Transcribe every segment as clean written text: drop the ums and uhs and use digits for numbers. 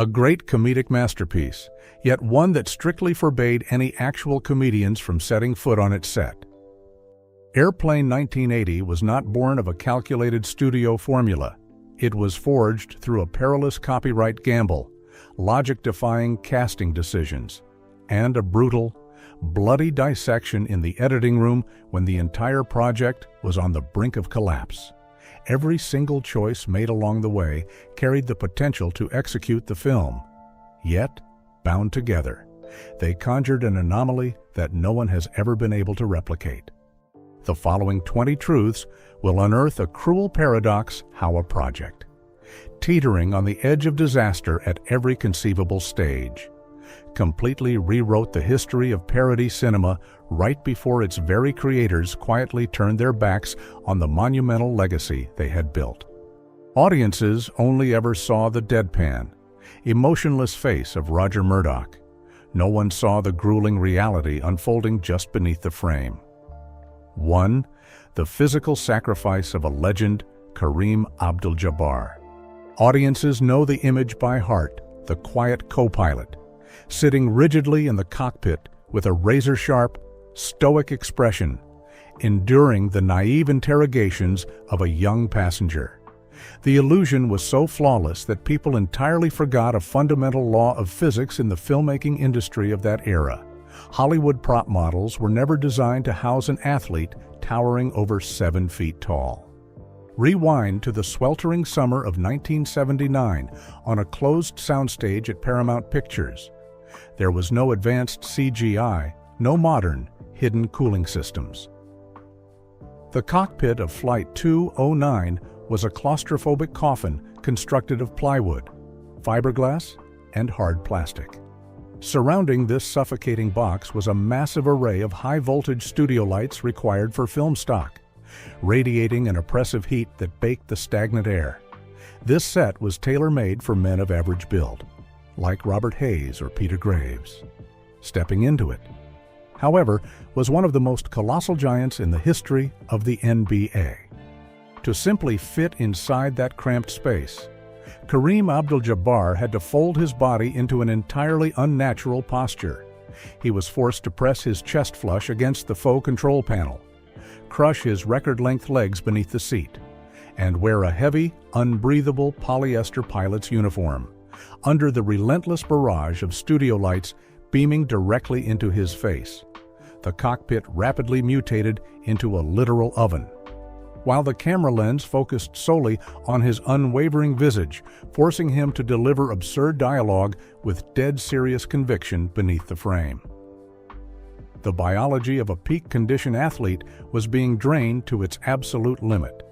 A great comedic masterpiece, yet one that strictly forbade any actual comedians from setting foot on its set. Airplane 1980 was not born of a calculated studio formula. It was forged through a perilous copyright gamble, logic-defying casting decisions, and a brutal, bloody dissection in the editing room when the entire project was on the brink of collapse. Every single choice made along the way carried the potential to execute the film. Yet, bound together, they conjured an anomaly that no one has ever been able to replicate. The following 20 truths will unearth a cruel paradox: how a project, teetering on the edge of disaster at every conceivable stage, completely rewrote the history of parody cinema right before its very creators quietly turned their backs on the monumental legacy they had built. Audiences only ever saw the deadpan, emotionless face of Roger Murdock. No one saw the grueling reality unfolding just beneath the frame. 1. The physical sacrifice of a legend, Kareem Abdul-Jabbar. Audiences know the image by heart, the quiet co-pilot, sitting rigidly in the cockpit with a razor-sharp, stoic expression, enduring the naive interrogations of a young passenger. The illusion was so flawless that people entirely forgot a fundamental law of physics in the filmmaking industry of that era. Hollywood prop models were never designed to house an athlete towering over 7 feet tall. Rewind to the sweltering summer of 1979 on a closed soundstage at Paramount Pictures. There was no advanced CGI, no modern, hidden cooling systems. The cockpit of Flight 209 was a claustrophobic coffin constructed of plywood, fiberglass, and hard plastic. Surrounding this suffocating box was a massive array of high-voltage studio lights required for film stock, radiating an oppressive heat that baked the stagnant air. This set was tailor-made for men of average build, like Robert Hayes or Peter Graves. Stepping into it, however, was one of the most colossal giants in the history of the NBA. To simply fit inside that cramped space, Kareem Abdul-Jabbar had to fold his body into an entirely unnatural posture. He was forced to press his chest flush against the faux control panel, crush his record-length legs beneath the seat, and wear a heavy, unbreathable polyester pilot's uniform, under the relentless barrage of studio lights beaming directly into his face. The cockpit rapidly mutated into a literal oven, while the camera lens focused solely on his unwavering visage, forcing him to deliver absurd dialogue with dead serious conviction beneath the frame. The biology of a peak-condition athlete was being drained to its absolute limit.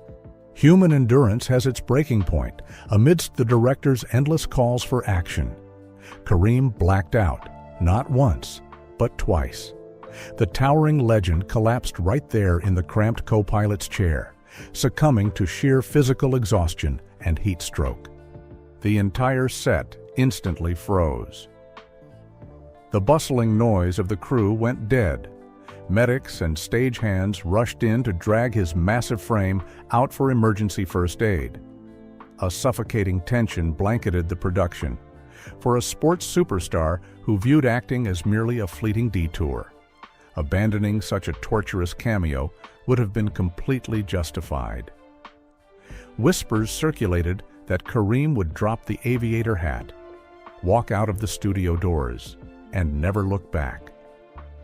Human endurance has its breaking point amidst the director's endless calls for action. Kareem blacked out, not once, but twice. The towering legend collapsed right there in the cramped co-pilot's chair, succumbing to sheer physical exhaustion and heat stroke. The entire set instantly froze. The bustling noise of the crew went dead. Medics and stagehands rushed in to drag his massive frame out for emergency first aid. A suffocating tension blanketed the production for a sports superstar who viewed acting as merely a fleeting detour. Abandoning such a torturous cameo would have been completely justified. Whispers circulated that Kareem would drop the aviator hat, walk out of the studio doors, and never look back.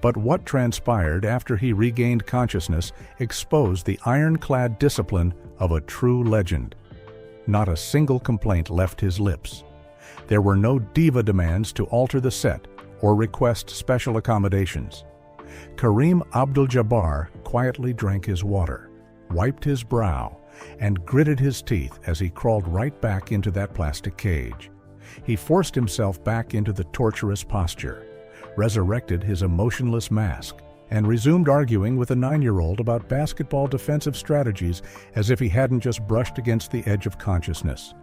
But what transpired after he regained consciousness exposed the ironclad discipline of a true legend. Not a single complaint left his lips. There were no diva demands to alter the set or request special accommodations. Kareem Abdul-Jabbar quietly drank his water, wiped his brow, and gritted his teeth as he crawled right back into that plastic cage. He forced himself back into the torturous posture, resurrected his emotionless mask, and resumed arguing with a 9-year-old about basketball defensive strategies as if he hadn't just brushed against the edge of consciousness.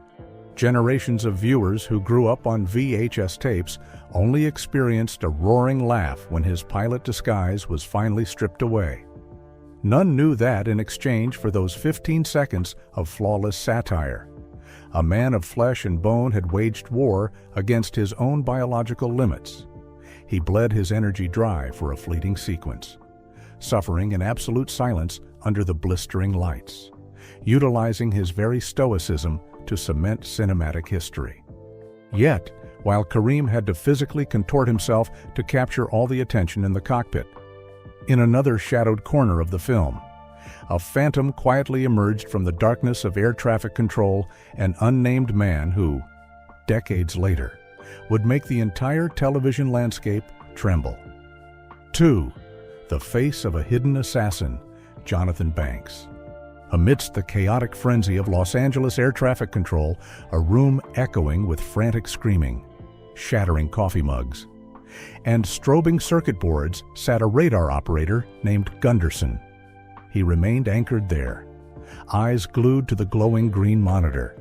Generations of viewers who grew up on VHS tapes only experienced a roaring laugh when his pilot disguise was finally stripped away. None knew that in exchange for those 15 seconds of flawless satire. A man of flesh and bone had waged war against his own biological limits. He bled his energy dry for a fleeting sequence, suffering in absolute silence under the blistering lights, utilizing his very stoicism to cement cinematic history. Yet, while Kareem had to physically contort himself to capture all the attention in the cockpit, in another shadowed corner of the film, a phantom quietly emerged from the darkness of air traffic control, an unnamed man who, decades later, would make the entire television landscape tremble. 2. The face of a hidden assassin, Jonathan Banks. Amidst the chaotic frenzy of Los Angeles air traffic control, a room echoing with frantic screaming, shattering coffee mugs, and strobing circuit boards sat a radar operator named Gunderson. He remained anchored there, eyes glued to the glowing green monitor,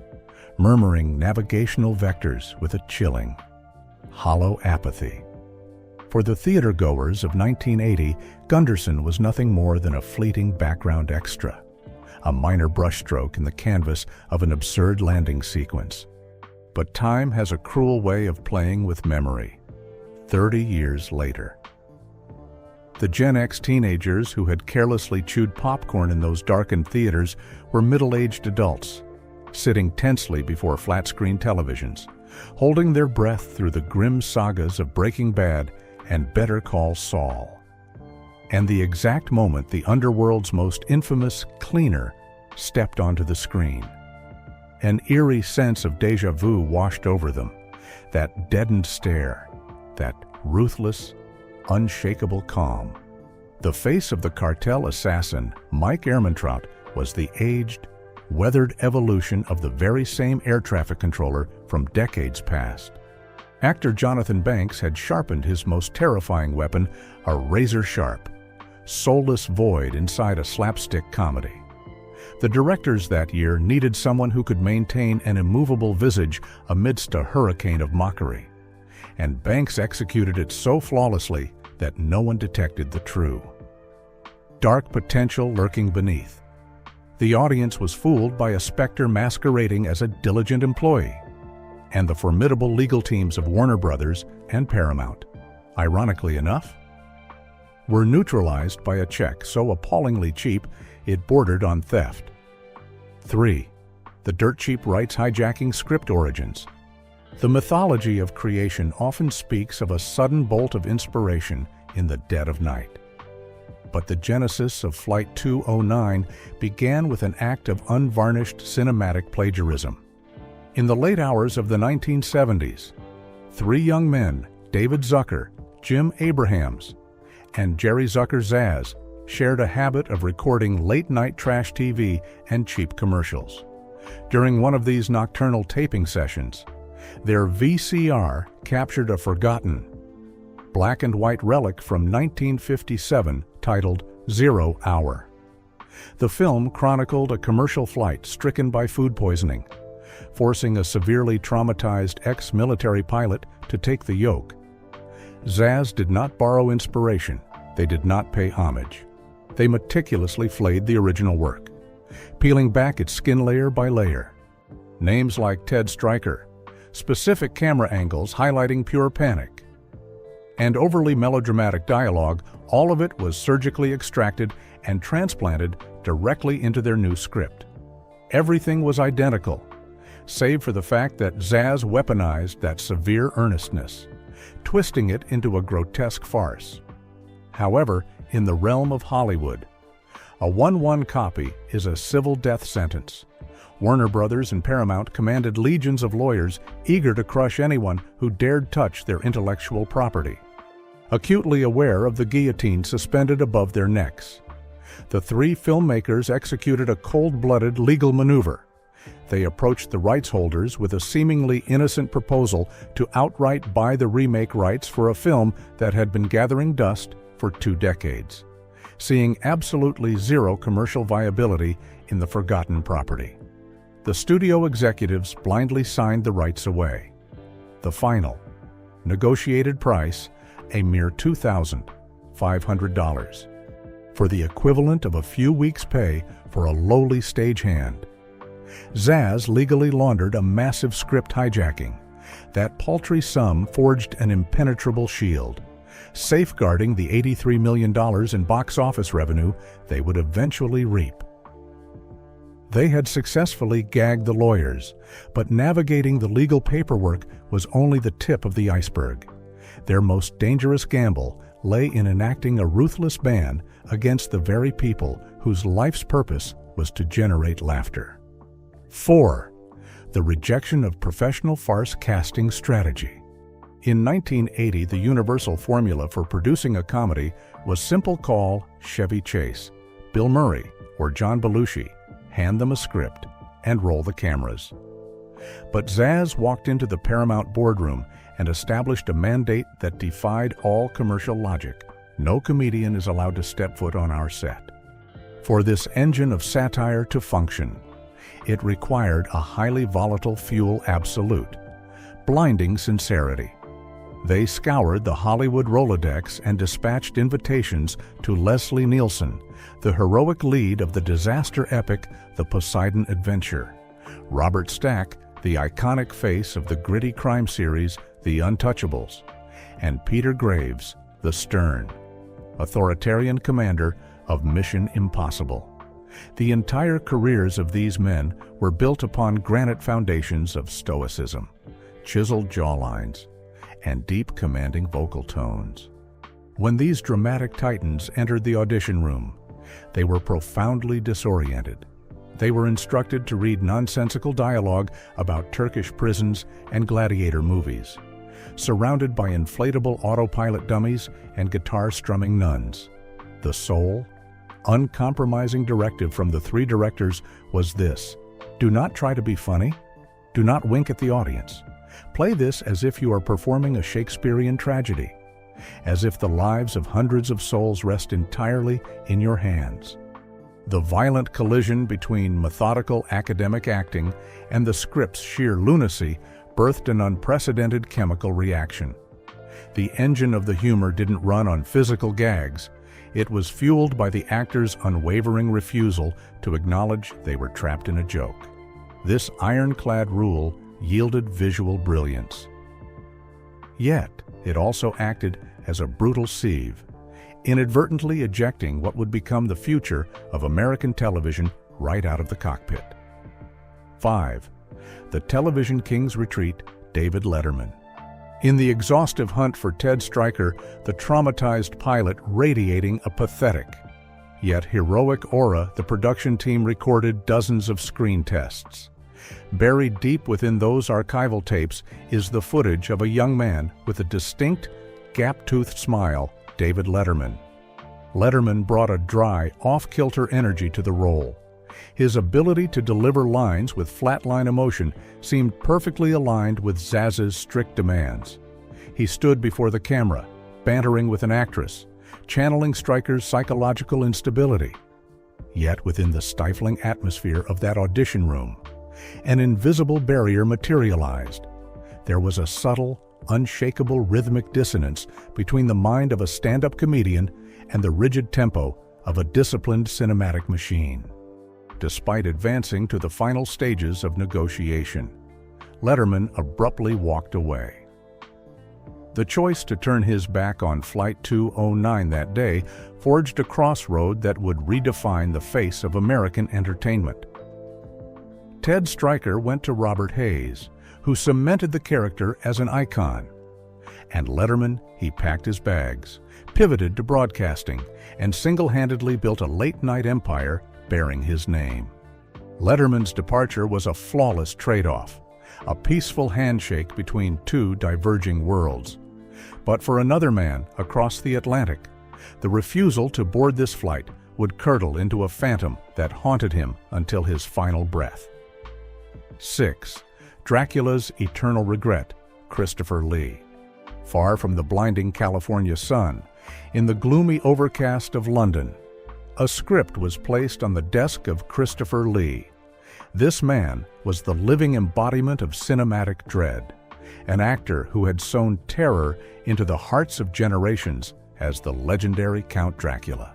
murmuring navigational vectors with a chilling, hollow apathy. For the theater-goers of 1980, Gunderson was nothing more than a fleeting background extra, a minor brushstroke in the canvas of an absurd landing sequence. But time has a cruel way of playing with memory. 30 years later, the Gen X teenagers who had carelessly chewed popcorn in those darkened theaters were middle-aged adults, sitting tensely before flat-screen televisions, holding their breath through the grim sagas of Breaking Bad and Better Call Saul. And the exact moment the underworld's most infamous cleaner stepped onto the screen, an eerie sense of déjà vu washed over them, that deadened stare, that ruthless, unshakable calm. The face of the cartel assassin, Mike Ehrmantraut, was the aged, weathered evolution of the very same air traffic controller from decades past. Actor Jonathan Banks had sharpened his most terrifying weapon, a razor-sharp, soulless void inside a slapstick comedy. The directors that year needed someone who could maintain an immovable visage amidst a hurricane of mockery, and Banks executed it so flawlessly that no one detected the true dark potential lurking beneath. The audience was fooled by a specter masquerading as a diligent employee, and the formidable legal teams of Warner Brothers and Paramount, ironically enough, were neutralized by a check so appallingly cheap it bordered on theft. 3. The dirt cheap rights hijacking script origins. The mythology of creation often speaks of a sudden bolt of inspiration in the dead of night. But the genesis of Flight 209 began with an act of unvarnished cinematic plagiarism. In the late hours of the 1970s, 3 young men, David Zucker, Jim Abrahams, and Jerry Zucker Zaz, shared a habit of recording late-night trash TV and cheap commercials. During one of these nocturnal taping sessions, their VCR captured a forgotten, black and white relic from 1957 titled 0 Hour. The film chronicled a commercial flight stricken by food poisoning, forcing a severely traumatized ex-military pilot to take the yoke. Zaz did not borrow inspiration. They did not pay homage. They meticulously flayed the original work, peeling back its skin layer by layer. Names like Ted Stryker, specific camera angles highlighting pure panic, and overly melodramatic dialogue, all of it was surgically extracted and transplanted directly into their new script. Everything was identical, save for the fact that Zaz weaponized that severe earnestness, twisting it into a grotesque farce. However, in the realm of Hollywood, a 1-1 copy is a civil death sentence. Warner Brothers and Paramount commanded legions of lawyers eager to crush anyone who dared touch their intellectual property. Acutely aware of the guillotine suspended above their necks, the 3 filmmakers executed a cold-blooded legal maneuver. They approached the rights holders with a seemingly innocent proposal to outright buy the remake rights for a film that had been gathering dust for 2 decades, seeing absolutely zero commercial viability in the forgotten property. The studio executives blindly signed the rights away. The final, negotiated price, a mere $2,500, for the equivalent of a few weeks' pay for a lowly stagehand. Zsasz legally laundered a massive script hijacking. That paltry sum forged an impenetrable shield, safeguarding the $83 million in box office revenue they would eventually reap. They had successfully gagged the lawyers, but navigating the legal paperwork was only the tip of the iceberg. Their most dangerous gamble lay in enacting a ruthless ban against the very people whose life's purpose was to generate laughter. 4. The rejection of professional farce casting strategy. In 1980, the universal formula for producing a comedy was simple: call Chevy Chase, Bill Murray, or John Belushi, hand them a script, and roll the cameras. But Zsasz walked into the Paramount boardroom and established a mandate that defied all commercial logic. No comedian is allowed to step foot on our set. For this engine of satire to function, it required a highly volatile fuel absolute, blinding sincerity. They scoured the Hollywood Rolodex and dispatched invitations to Leslie Nielsen, the heroic lead of the disaster epic The Poseidon Adventure; Robert Stack, the iconic face of the gritty crime series The Untouchables; and Peter Graves, the stern, authoritarian commander of Mission Impossible. The entire careers of these men were built upon granite foundations of stoicism, chiseled jawlines, and deep commanding vocal tones. When these dramatic titans entered the audition room, they were profoundly disoriented. They were instructed to read nonsensical dialogue about Turkish prisons and gladiator movies, surrounded by inflatable autopilot dummies and guitar-strumming nuns. The sole, uncompromising directive from the three directors was this: do not try to be funny. Do not wink at the audience. Play this as if you are performing a Shakespearean tragedy, as if the lives of hundreds of souls rest entirely in your hands. The violent collision between methodical academic acting and the script's sheer lunacy birthed an unprecedented chemical reaction. The engine of the humor didn't run on physical gags. It was fueled by the actors' unwavering refusal to acknowledge they were trapped in a joke. This ironclad rule yielded visual brilliance. Yet, it also acted as a brutal sieve, inadvertently ejecting what would become the future of American television right out of the cockpit. 5. The television king's retreat, David Letterman. In the exhaustive hunt for Ted Stryker, the traumatized pilot radiating a pathetic, yet heroic aura, the production team recorded dozens of screen tests. Buried deep within those archival tapes is the footage of a young man with a distinct, gap-toothed smile, David Letterman. Letterman brought a dry, off-kilter energy to the role. His ability to deliver lines with flatline emotion seemed perfectly aligned with Zsasz's strict demands. He stood before the camera, bantering with an actress, channeling Stryker's psychological instability. Yet within the stifling atmosphere of that audition room, an invisible barrier materialized. There was a subtle, unshakable rhythmic dissonance between the mind of a stand-up comedian and the rigid tempo of a disciplined cinematic machine. Despite advancing to the final stages of negotiation, Letterman abruptly walked away. The choice to turn his back on Flight 209 that day forged a crossroad that would redefine the face of American entertainment. Ted Stryker went to Robert Hayes, who cemented the character as an icon. And Letterman, he packed his bags, pivoted to broadcasting, and single-handedly built a late-night empire bearing his name. Letterman's departure was a flawless trade-off, a peaceful handshake between two diverging worlds. But for another man across the Atlantic, the refusal to board this flight would curdle into a phantom that haunted him until his final breath. 6. Dracula's eternal regret, Christopher Lee. Far from the blinding California sun, in the gloomy overcast of London, a script was placed on the desk of Christopher Lee. This man was the living embodiment of cinematic dread, an actor who had sown terror into the hearts of generations as the legendary Count Dracula.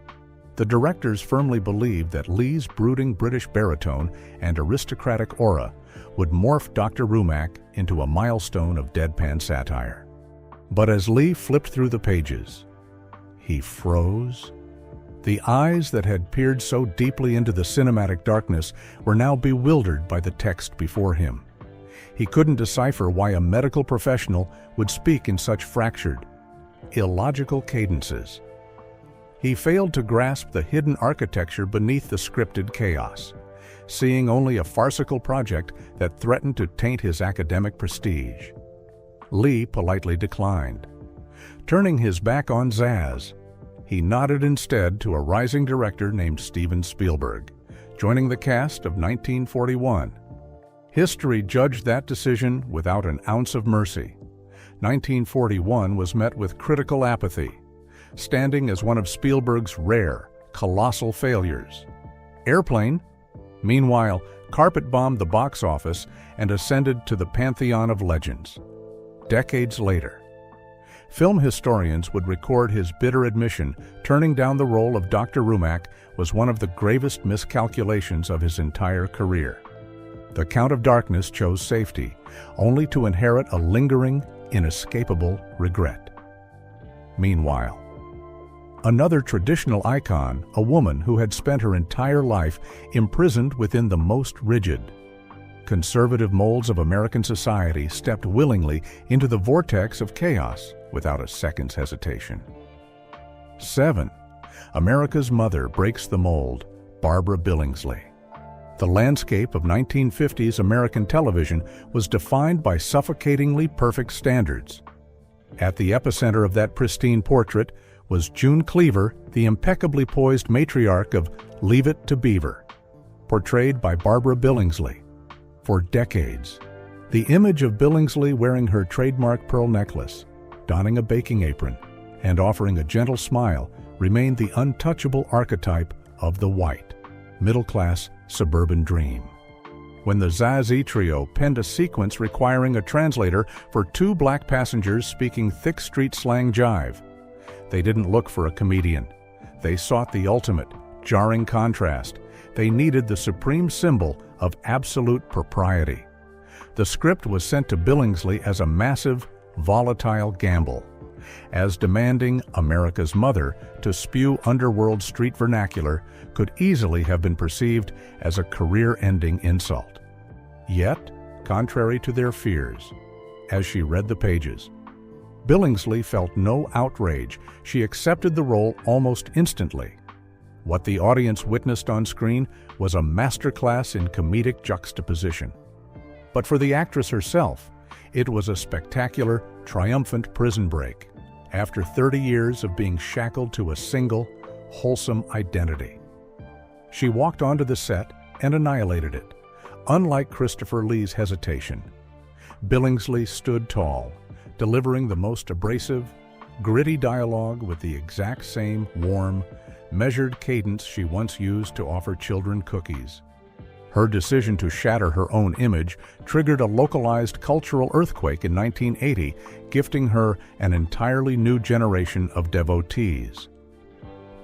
The directors firmly believed that Lee's brooding British baritone and aristocratic aura would morph Dr. Rumack into a milestone of deadpan satire. But as Lee flipped through the pages, he froze. The eyes that had peered so deeply into the cinematic darkness were now bewildered by the text before him. He couldn't decipher why a medical professional would speak in such fractured, illogical cadences. He failed to grasp the hidden architecture beneath the scripted chaos, seeing only a farcical project that threatened to taint his academic prestige. Lee politely declined. Turning his back on Zaz, he nodded instead to a rising director named Steven Spielberg, joining the cast of 1941. History judged that decision without an ounce of mercy. 1941 was met with critical apathy, standing as one of Spielberg's rare, colossal failures. Airplane, meanwhile, carpet-bombed the box office and ascended to the pantheon of legends. Decades later, film historians would record his bitter admission turning down the role of Dr. Rumack was one of the gravest miscalculations of his entire career. The Count of Darkness chose safety, only to inherit a lingering, inescapable regret. Meanwhile, another traditional icon, a woman who had spent her entire life imprisoned within the most rigid, conservative molds of American society, stepped willingly into the vortex of chaos without a second's hesitation. 7. America's Mother breaks the mold, Barbara Billingsley. The landscape of 1950s American television was defined by suffocatingly perfect standards. At the epicenter of that pristine portrait was June Cleaver, the impeccably poised matriarch of Leave It to Beaver, portrayed by Barbara Billingsley. For decades, the image of Billingsley wearing her trademark pearl necklace, donning a baking apron, and offering a gentle smile remained the untouchable archetype of the white, middle-class suburban dream. When the Zazie trio penned a sequence requiring a translator for 2 black passengers speaking thick street slang jive, they didn't look for a comedian. They sought the ultimate, jarring contrast. They needed the supreme symbol of absolute propriety. The script was sent to Billingsley as a massive, volatile gamble, as demanding America's Mother to spew underworld street vernacular could easily have been perceived as a career-ending insult. Yet, contrary to their fears, as she read the pages, Billingsley felt no outrage. She accepted the role almost instantly. What the audience witnessed on screen was a masterclass in comedic juxtaposition. But for the actress herself, it was a spectacular, triumphant prison break, after 30 years of being shackled to a single, wholesome identity. She walked onto the set and annihilated it. Unlike Christopher Lee's hesitation, Billingsley stood tall, delivering the most abrasive, gritty dialogue with the exact same warm, measured cadence she once used to offer children cookies. Her decision to shatter her own image triggered a localized cultural earthquake in 1980, gifting her an entirely new generation of devotees.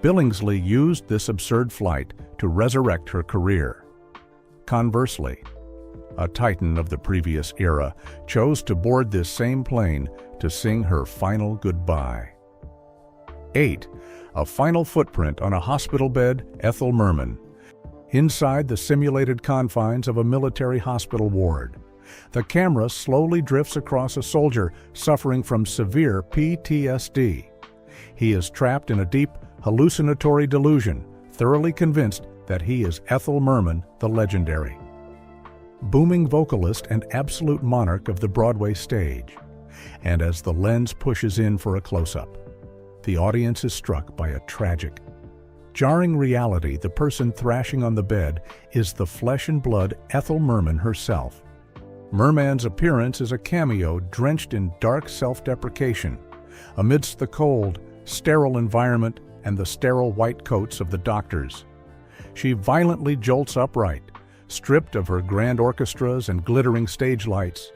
Billingsley used this absurd flight to resurrect her career. Conversely, a titan of the previous era chose to board this same plane to sing her final goodbye. 8. A final footprint on a hospital bed, Ethel Merman. Inside the simulated confines of a military hospital ward, the camera slowly drifts across a soldier suffering from severe PTSD. He is trapped in a deep, hallucinatory delusion, thoroughly convinced that he is Ethel Merman, the legendary, booming vocalist and absolute monarch of the Broadway stage. And as the lens pushes in for a close-up, the audience is struck by a tragic, jarring reality. The person thrashing on the bed is the flesh and blood Ethel Merman herself. Merman's appearance is a cameo drenched in dark self-deprecation, amidst the cold, sterile environment and the sterile white coats of the doctors. She violently jolts upright, stripped of her grand orchestras and glittering stage lights.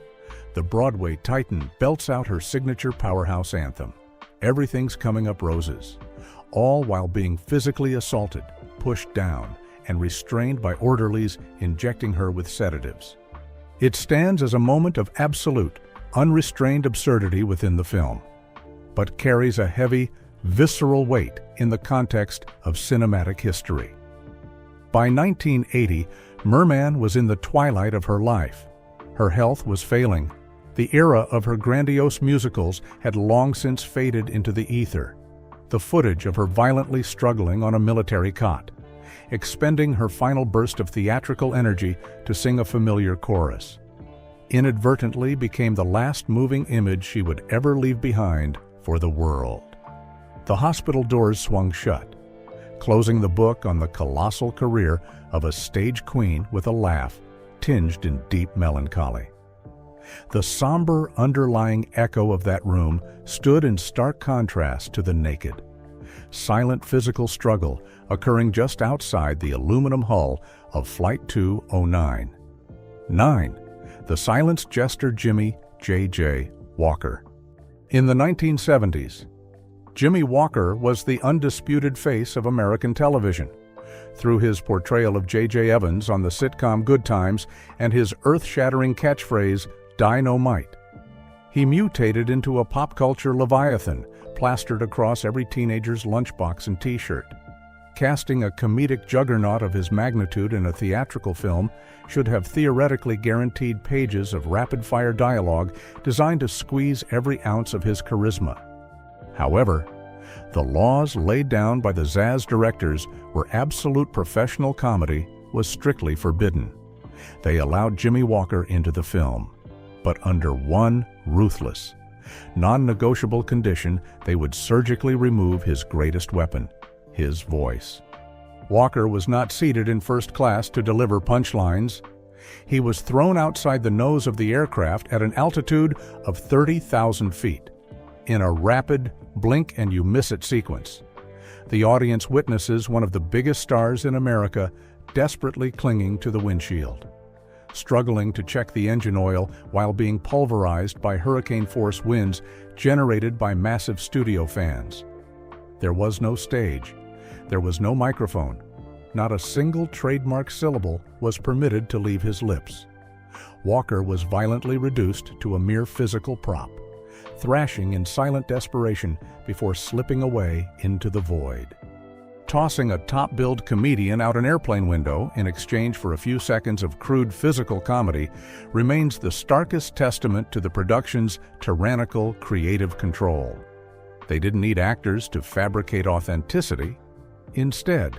The Broadway titan belts out her signature powerhouse anthem, "Everything's Coming Up Roses," all while being physically assaulted, pushed down, and restrained by orderlies injecting her with sedatives. It stands as a moment of absolute, unrestrained absurdity within the film, but carries a heavy, visceral weight in the context of cinematic history. By 1980, Merman was in the twilight of her life. Her health was failing. The era of her grandiose musicals had long since faded into the ether. The footage of her violently struggling on a military cot, expending her final burst of theatrical energy to sing a familiar chorus, inadvertently became the last moving image she would ever leave behind for the world. The hospital doors swung shut, closing the book on the colossal career of a stage queen with a laugh tinged in deep melancholy. The somber underlying echo of that room stood in stark contrast to the naked, silent physical struggle occurring just outside the aluminum hull of Flight 209. 9. The silenced jester Jimmy J.J. Walker. In the 1970s, Jimmy Walker was the undisputed face of American television. Through his portrayal of J.J. Evans on the sitcom Good Times and his earth-shattering catchphrase, "Dynamite," he mutated into a pop culture leviathan plastered across every teenager's lunchbox and t-shirt. Casting a comedic juggernaut of his magnitude in a theatrical film should have theoretically guaranteed pages of rapid-fire dialogue designed to squeeze every ounce of his charisma. However, the laws laid down by the Zaz directors where absolute professional comedy was strictly forbidden. They allowed Jimmy Walker into the film, but under one ruthless, non-negotiable condition: they would surgically remove his greatest weapon, his voice. Walker was not seated in first class to deliver punchlines. He was thrown outside the nose of the aircraft at an altitude of 30,000 feet, in a rapid blink-and-you-miss-it sequence. The audience witnesses one of the biggest stars in America desperately clinging to the windshield, struggling to check the engine oil while being pulverized by hurricane-force winds generated by massive studio fans. There was no stage. There was no microphone. Not a single trademark syllable was permitted to leave his lips. Walker was violently reduced to a mere physical prop, thrashing in silent desperation before slipping away into the void. Tossing a top-billed comedian out an airplane window in exchange for a few seconds of crude physical comedy remains the starkest testament to the production's tyrannical creative control. They didn't need actors to fabricate authenticity. Instead,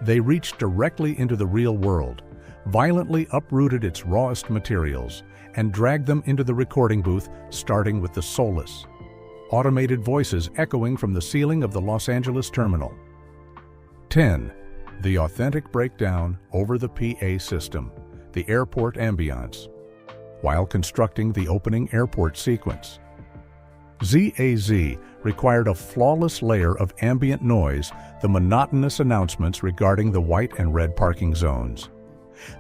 they reached directly into the real world, violently uprooted its rawest materials, and dragged them into the recording booth, starting with the soulless, automated voices echoing from the ceiling of the Los Angeles terminal. 10. The authentic breakdown over the PA system, the airport ambiance. While constructing the opening airport sequence, ZAZ required a flawless layer of ambient noise, the monotonous announcements regarding the white and red parking zones.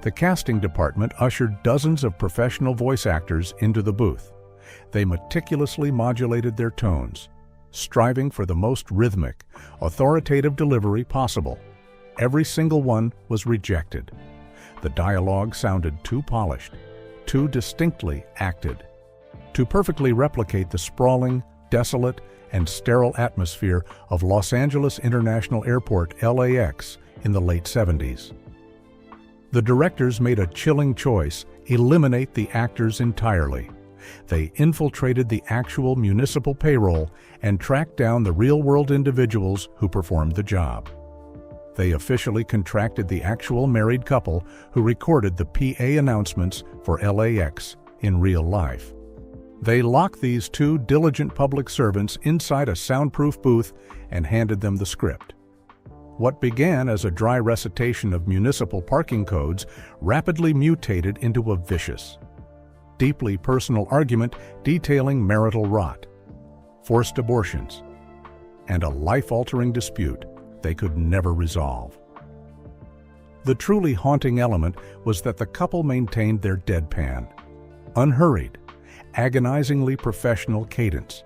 The casting department ushered dozens of professional voice actors into the booth. They meticulously modulated their tones, striving for the most rhythmic, authoritative delivery possible. Every single one was rejected. The dialogue sounded too polished, too distinctly acted, to perfectly replicate the sprawling, desolate, and sterile atmosphere of Los Angeles International Airport, LAX, in the late 70s. The directors made a chilling choice: eliminate the actors entirely. They infiltrated the actual municipal payroll and tracked down the real-world individuals who performed the job. They officially contracted the actual married couple who recorded the PA announcements for LAX in real life. They locked these two diligent public servants inside a soundproof booth and handed them the script. What began as a dry recitation of municipal parking codes rapidly mutated into a vicious, deeply personal argument detailing marital rot, forced abortions, and a life-altering dispute they could never resolve. The truly haunting element was that the couple maintained their deadpan, unhurried, agonizingly professional cadence,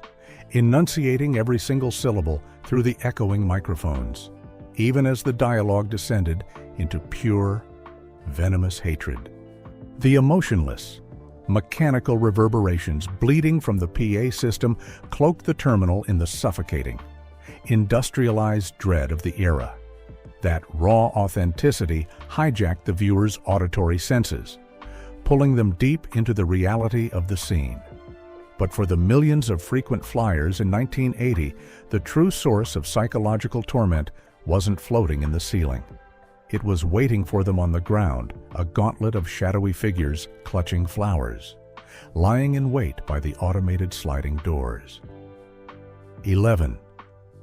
enunciating every single syllable through the echoing microphones, even as the dialogue descended into pure, venomous hatred. The emotionless, mechanical reverberations bleeding from the PA system cloaked the terminal in the suffocating, industrialized dread of the era. That raw authenticity hijacked the viewer's auditory senses, pulling them deep into the reality of the scene. But for the millions of frequent flyers in 1980, the true source of psychological torment wasn't floating in the ceiling. It was waiting for them on the ground, a gauntlet of shadowy figures clutching flowers, lying in wait by the automated sliding doors. 11.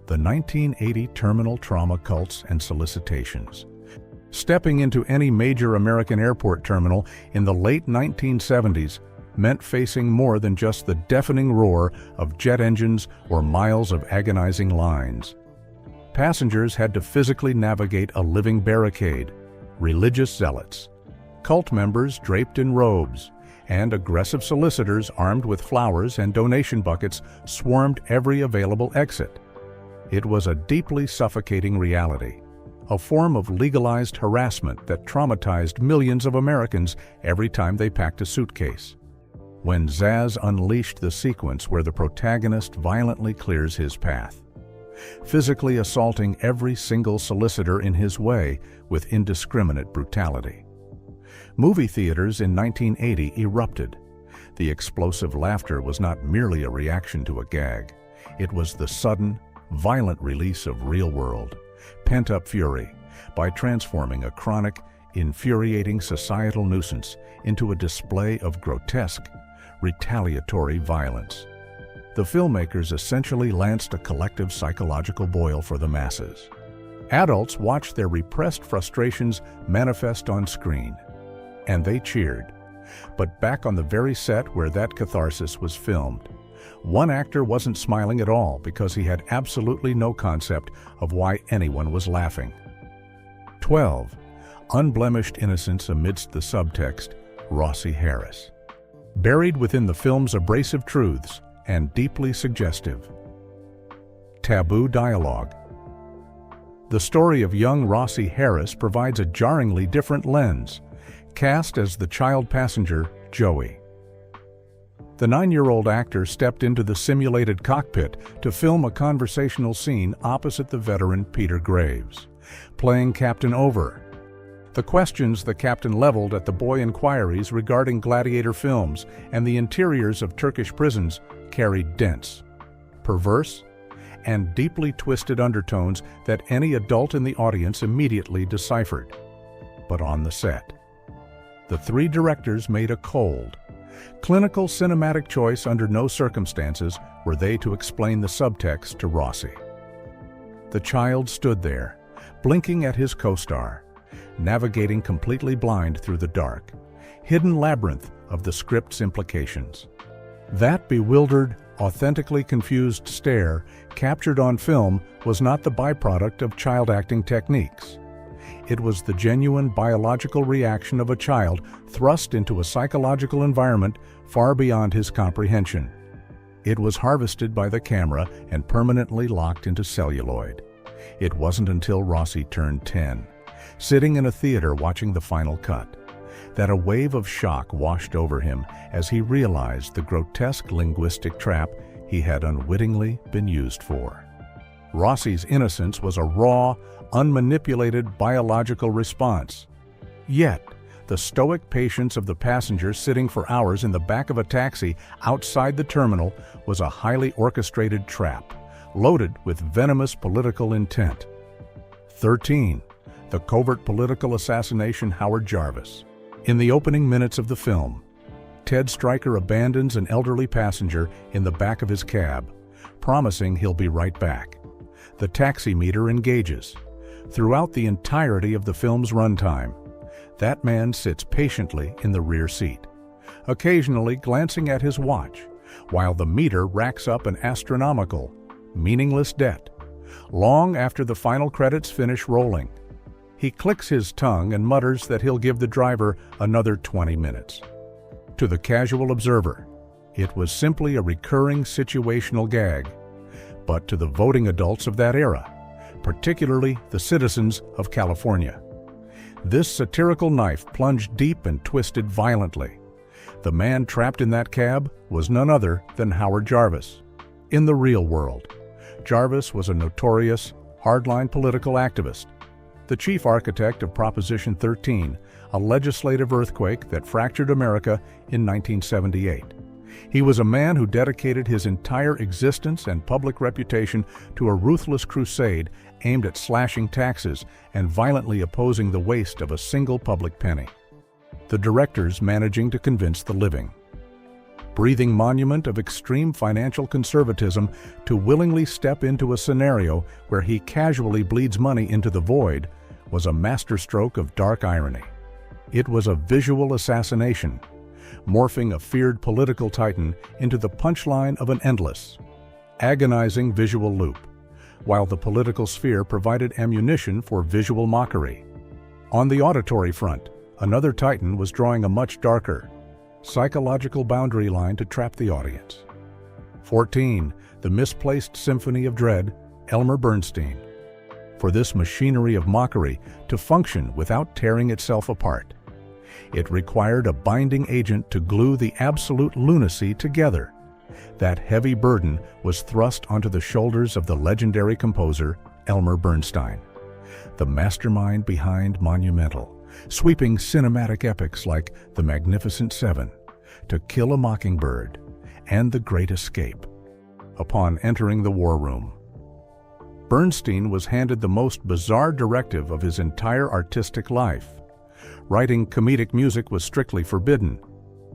The 1980 terminal trauma cults and solicitations. Stepping into any major American airport terminal in the late 1970s meant facing more than just the deafening roar of jet engines or miles of agonizing lines. Passengers had to physically navigate a living barricade, religious zealots, cult members draped in robes, and aggressive solicitors armed with flowers and donation buckets swarmed every available exit. It was a deeply suffocating reality, a form of legalized harassment that traumatized millions of Americans every time they packed a suitcase. When Zaz unleashed the sequence where the protagonist violently clears his path, physically assaulting every single solicitor in his way with indiscriminate brutality. Movie theaters in 1980 erupted. The explosive laughter was not merely a reaction to a gag. It was the sudden, violent release of real-world, pent-up fury by transforming a chronic, infuriating societal nuisance into a display of grotesque, retaliatory violence. The filmmakers essentially lanced a collective psychological boil for the masses. Adults watched their repressed frustrations manifest on screen, and they cheered. But back on the very set where that catharsis was filmed, one actor wasn't smiling at all because he had absolutely no concept of why anyone was laughing. 12. Unblemished innocence amidst the subtext, Rossi Harris. Buried within the film's abrasive truths and deeply suggestive. Taboo dialogue. The story of young Rossi Harris provides a jarringly different lens, cast as the child passenger, Joey. The 9-year-old actor stepped into the simulated cockpit to film a conversational scene opposite the veteran Peter Graves, playing Captain Over. The questions the captain leveled at the boy inquiries regarding gladiator films and the interiors of Turkish prisons carried dense, perverse, and deeply twisted undertones that any adult in the audience immediately deciphered. But on the set, the three directors made a cold, clinical cinematic choice. Under no circumstances were they to explain the subtext to Rossi. The child stood there, blinking at his co-star, navigating completely blind through the dark, hidden labyrinth of the script's implications. That bewildered, authentically confused stare captured on film was not the byproduct of child acting techniques. It was the genuine biological reaction of a child thrust into a psychological environment far beyond his comprehension. It was harvested by the camera and permanently locked into celluloid. It wasn't until Rossi turned 10, sitting in a theater watching the final cut, that a wave of shock washed over him as he realized the grotesque linguistic trap he had unwittingly been used for. Rossi's innocence was a raw, unmanipulated biological response. Yet, the stoic patience of the passenger sitting for hours in the back of a taxi outside the terminal was a highly orchestrated trap, loaded with venomous political intent. 13. The covert political assassination Howard Jarvis. In the opening minutes of the film, Ted Stryker abandons an elderly passenger in the back of his cab, promising he'll be right back. The taxi meter engages. Throughout the entirety of the film's runtime, that man sits patiently in the rear seat, occasionally glancing at his watch, while the meter racks up an astronomical, meaningless debt. Long after the final credits finish rolling, he clicks his tongue and mutters that he'll give the driver another 20 minutes. To the casual observer, It was simply a recurring situational gag, but to the voting adults of that era, particularly the citizens of California, this satirical knife plunged deep and twisted violently. The man trapped in that cab was none other than Howard Jarvis. In the real world, Jarvis was a notorious, hardline political activist, the chief architect of Proposition 13, a legislative earthquake that fractured America in 1978. He was a man who dedicated his entire existence and public reputation to a ruthless crusade aimed at slashing taxes and violently opposing the waste of a single public penny. The directors managing to convince the living. Breathing monument of extreme financial conservatism to willingly step into a scenario where he casually bleeds money into the void was a masterstroke of dark irony. It was a visual assassination, morphing a feared political titan into the punchline of an endless, agonizing visual loop, while the political sphere provided ammunition for visual mockery. On the auditory front, another titan was drawing a much darker, psychological boundary line to trap the audience. 14. The Misplaced Symphony of Dread, Elmer Bernstein. For this machinery of mockery to function without tearing itself apart, it required a binding agent to glue the absolute lunacy together. That heavy burden was thrust onto the shoulders of the legendary composer Elmer Bernstein, the mastermind behind Monumental, sweeping cinematic epics like The Magnificent Seven, To Kill a Mockingbird, and The Great Escape. Upon entering the war room, Bernstein was handed the most bizarre directive of his entire artistic life. Writing comedic music was strictly forbidden.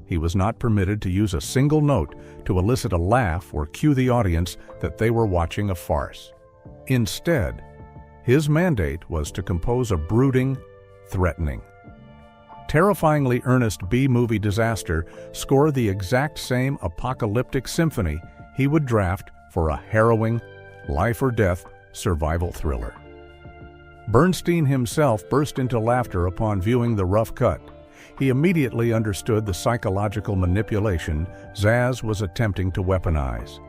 He was not permitted to use a single note to elicit a laugh or cue the audience that they were watching a farce. Instead, his mandate was to compose a brooding, threatening, terrifyingly earnest B-movie disaster score the exact same apocalyptic symphony he would draft for a harrowing, life-or-death survival thriller. Bernstein himself burst into laughter upon viewing the rough cut. He immediately understood the psychological manipulation Zaz was attempting to weaponize.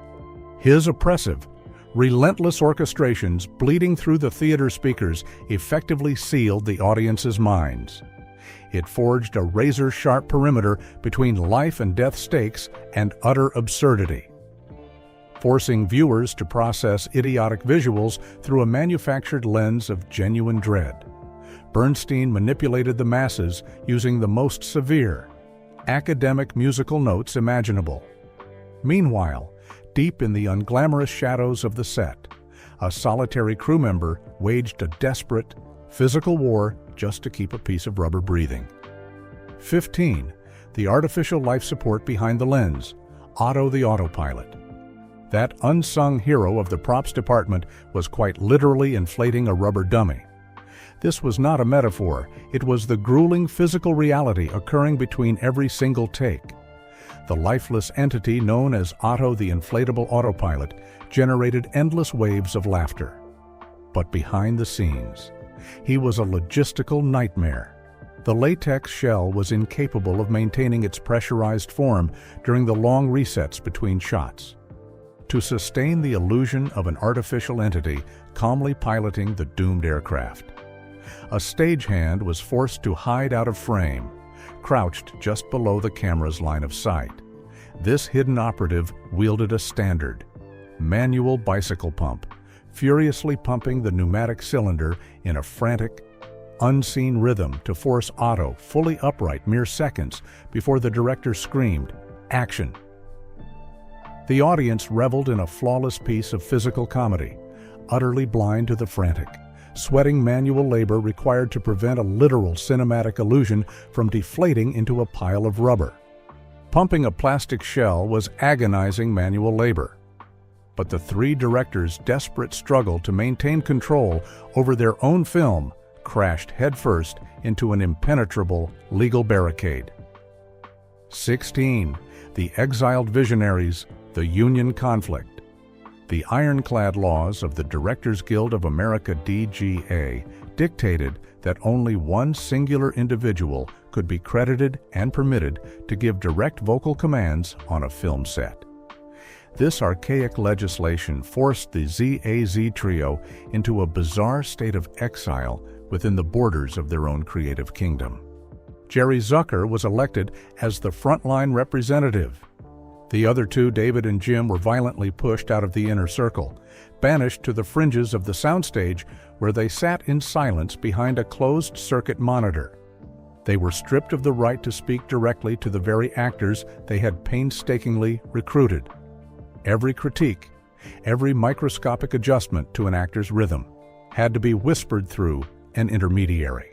His oppressive, relentless orchestrations bleeding through the theater speakers effectively sealed the audience's minds. It forged a razor-sharp perimeter between life and death stakes and utter absurdity, forcing viewers to process idiotic visuals through a manufactured lens of genuine dread. Bernstein manipulated the masses using the most severe, academic musical notes imaginable. Meanwhile, deep in the unglamorous shadows of the set, a solitary crew member waged a desperate, physical war just to keep a piece of rubber breathing. 15. The artificial life support behind the lens, Otto the autopilot. That unsung hero of the props department was quite literally inflating a rubber dummy. This was not a metaphor, it was the grueling physical reality occurring between every single take. The lifeless entity known as Otto the inflatable autopilot generated endless waves of laughter. But behind the scenes, he was a logistical nightmare. The latex shell was incapable of maintaining its pressurized form during the long resets between shots. To sustain the illusion of an artificial entity calmly piloting the doomed aircraft, a stagehand was forced to hide out of frame, crouched just below the camera's line of sight. This hidden operative wielded a standard, manual bicycle pump, furiously pumping the pneumatic cylinder in a frantic, unseen rhythm to force Otto fully upright mere seconds before the director screamed, "Action!" The audience reveled in a flawless piece of physical comedy, utterly blind to the frantic, sweating manual labor required to prevent a literal cinematic illusion from deflating into a pile of rubber. Pumping a plastic shell was agonizing manual labor, but the three directors' desperate struggle to maintain control over their own film crashed headfirst into an impenetrable legal barricade. 16. The exiled visionaries, the Union conflict. The ironclad laws of the Directors Guild of America (DGA) dictated that only one singular individual could be credited and permitted to give direct vocal commands on a film set. This archaic legislation forced the ZAZ trio into a bizarre state of exile within the borders of their own creative kingdom. Jerry Zucker was elected as the frontline representative. The other two, David and Jim, were violently pushed out of the inner circle, banished to the fringes of the soundstage where they sat in silence behind a closed-circuit monitor. They were stripped of the right to speak directly to the very actors they had painstakingly recruited. Every critique, every microscopic adjustment to an actor's rhythm had to be whispered through an intermediary.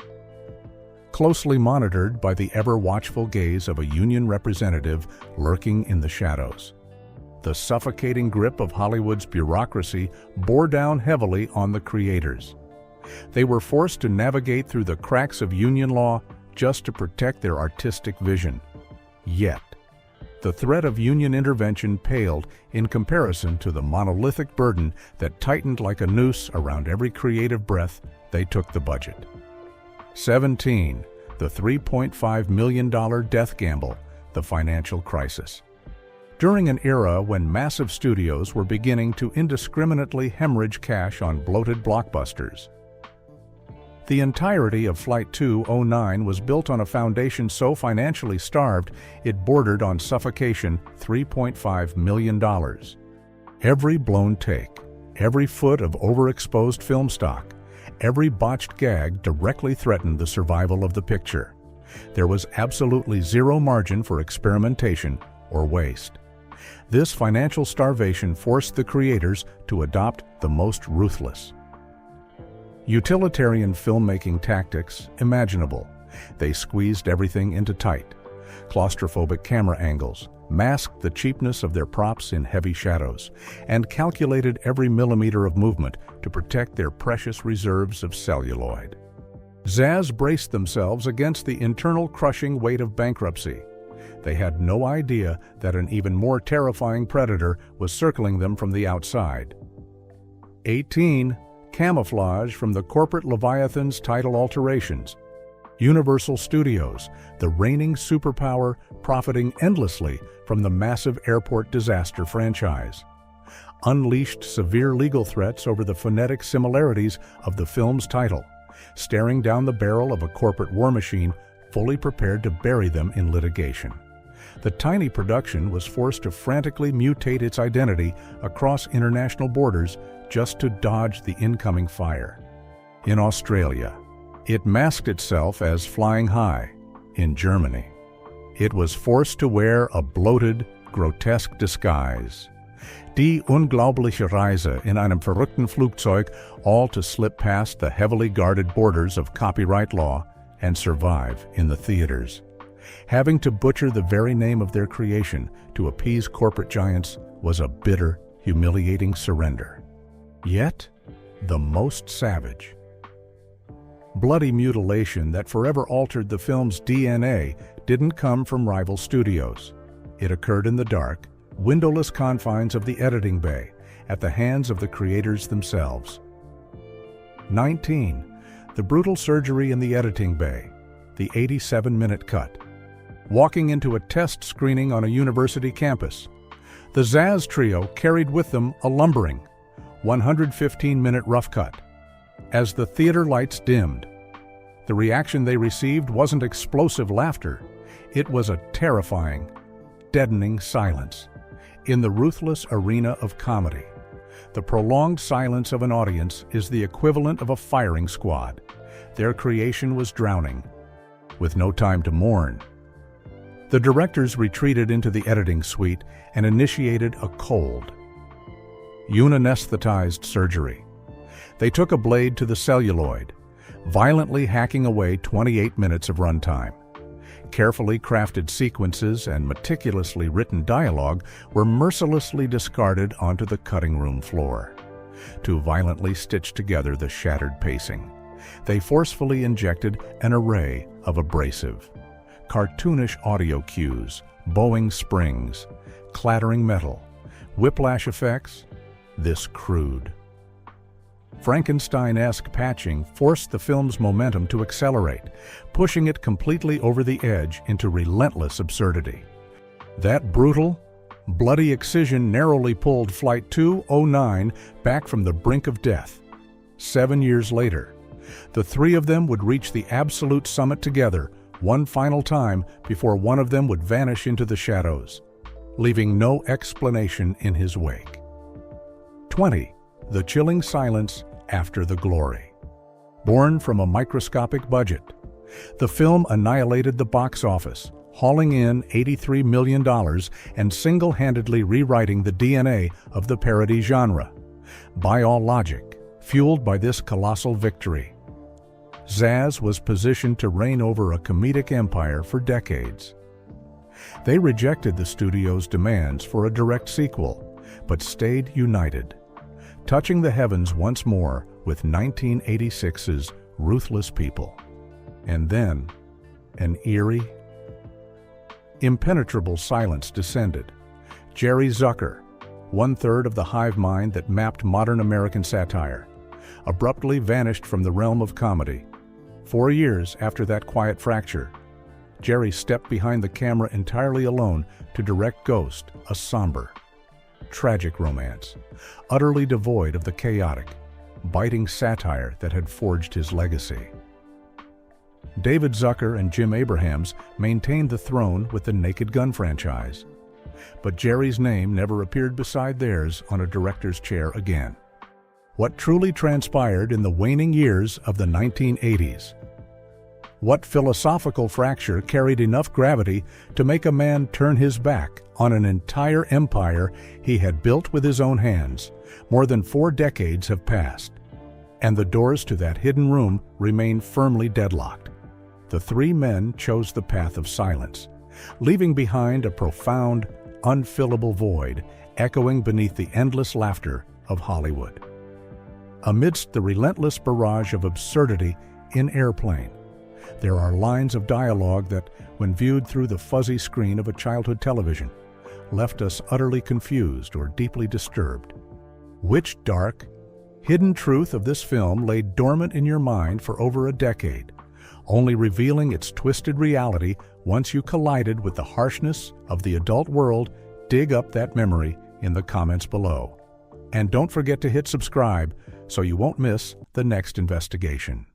Closely monitored by the ever-watchful gaze of a union representative lurking in the shadows. The suffocating grip of Hollywood's bureaucracy bore down heavily on the creators. They were forced to navigate through the cracks of union law just to protect their artistic vision. Yet, the threat of union intervention paled in comparison to the monolithic burden that tightened like a noose around every creative breath they took the budget. 17. The $3.5 million death gamble, the financial crisis. During an era when massive studios were beginning to indiscriminately hemorrhage cash on bloated blockbusters. The entirety of Flight 209 was built on a foundation so financially starved it bordered on suffocation. $3.5 million. Every blown take, every foot of overexposed film stock, every botched gag directly threatened the survival of the picture. There was absolutely zero margin for experimentation or waste. This financial starvation forced the creators to adopt the most ruthless, utilitarian filmmaking tactics imaginable. They squeezed everything into tight, claustrophobic camera angles, masked the cheapness of their props in heavy shadows, and calculated every millimeter of movement to protect their precious reserves of celluloid. Zaz braced themselves against the internal crushing weight of bankruptcy. They had no idea that an even more terrifying predator was circling them from the outside. 18. Camouflage from the corporate Leviathan's title alterations. Universal Studios, the reigning superpower profiting endlessly from the massive airport disaster franchise, unleashed severe legal threats over the phonetic similarities of the film's title, staring down the barrel of a corporate war machine fully prepared to bury them in litigation. The tiny production was forced to frantically mutate its identity across international borders just to dodge the incoming fire. In Australia, it masked itself as Flying High. In Germany, it was forced to wear a bloated, grotesque disguise. Die unglaubliche Reise in einem verrückten Flugzeug, all to slip past the heavily guarded borders of copyright law and survive in the theaters. Having to butcher the very name of their creation to appease corporate giants was a bitter, humiliating surrender. Yet, the most savage. Bloody mutilation that forever altered the film's DNA didn't come from rival studios. It occurred in the dark, windowless confines of the editing bay, at the hands of the creators themselves. 19. The brutal surgery in the editing bay, the 87-minute cut. Walking into a test screening on a university campus, the Zaz trio carried with them a lumbering, 115-minute rough cut. As the theater lights dimmed, the reaction they received wasn't explosive laughter. It was a terrifying, deadening silence. In the ruthless arena of comedy, the prolonged silence of an audience is the equivalent of a firing squad. Their creation was drowning, with no time to mourn. The directors retreated into the editing suite and initiated a cold, unanesthetized surgery. They took a blade to the celluloid, violently hacking away 28 minutes of runtime. Carefully crafted sequences and meticulously written dialogue were mercilessly discarded onto the cutting room floor. To violently stitch together the shattered pacing, they forcefully injected an array of abrasive, cartoonish audio cues, bowing springs, clattering metal, whiplash effects. This crude, Frankenstein-esque patching forced the film's momentum to accelerate, pushing it completely over the edge into relentless absurdity. That brutal, bloody excision narrowly pulled Flight 209 back from the brink of death. 7 years later, the three of them would reach the absolute summit together one final time before one of them would vanish into the shadows, leaving no explanation in his wake. 20. The chilling silence after the glory. Born from a microscopic budget, the film annihilated the box office, hauling in $83 million and single-handedly rewriting the DNA of the parody genre. By all logic, fueled by this colossal victory, Zaz was positioned to reign over a comedic empire for decades. They rejected the studio's demands for a direct sequel, but stayed united, touching the heavens once more with 1986's Ruthless People. And then, an eerie, impenetrable silence descended. Jerry Zucker, one-third of the hive mind that mapped modern American satire, abruptly vanished from the realm of comedy. 4 years after that quiet fracture, Jerry stepped behind the camera entirely alone to direct Ghost, a somber, tragic romance, utterly devoid of the chaotic, biting satire that had forged his legacy. David Zucker and Jim Abrahams maintained the throne with the Naked Gun franchise, but Jerry's name never appeared beside theirs on a director's chair again. What truly transpired in the waning years of the 1980s? What philosophical fracture carried enough gravity to make a man turn his back on an entire empire he had built with his own hands? More than 4 decades have passed, and the doors to that hidden room remain firmly deadlocked. The three men chose the path of silence, leaving behind a profound, unfillable void echoing beneath the endless laughter of Hollywood. Amidst the relentless barrage of absurdity in Airplane, there are lines of dialogue that, when viewed through the fuzzy screen of a childhood television, left us utterly confused or deeply disturbed. Which dark, hidden truth of this film lay dormant in your mind for over a decade, only revealing its twisted reality once you collided with the harshness of the adult world? Dig up that memory in the comments below. And don't forget to hit subscribe so you won't miss the next investigation.